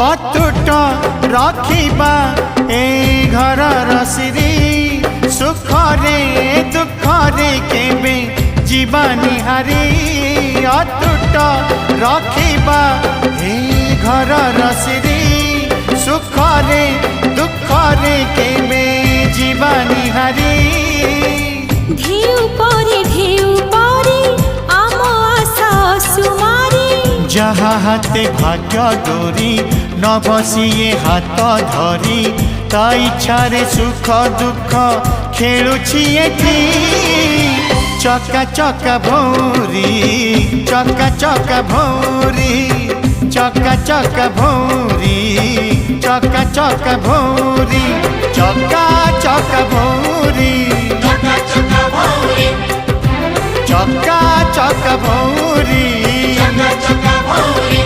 अतुट रखिबा ए घर रसिरी सुखरे दुखरे केबे जीवानी हारी अतुट रखिबा ए घर रसिरी सुखरे दुखरे केबे जीवानी हारी ढेउ परे आम आशा सुमारी जहा हाथे भाग्य डोरी न बसिए हाथ धरी ता इच्छारे सुख दुख खेलुछि एठी चका चका भौरी चका चका भौरी चका चका भौरी चका चका भौरी चका चका भौरी चका चका भौरी चका चका भौरी चका चका भौरी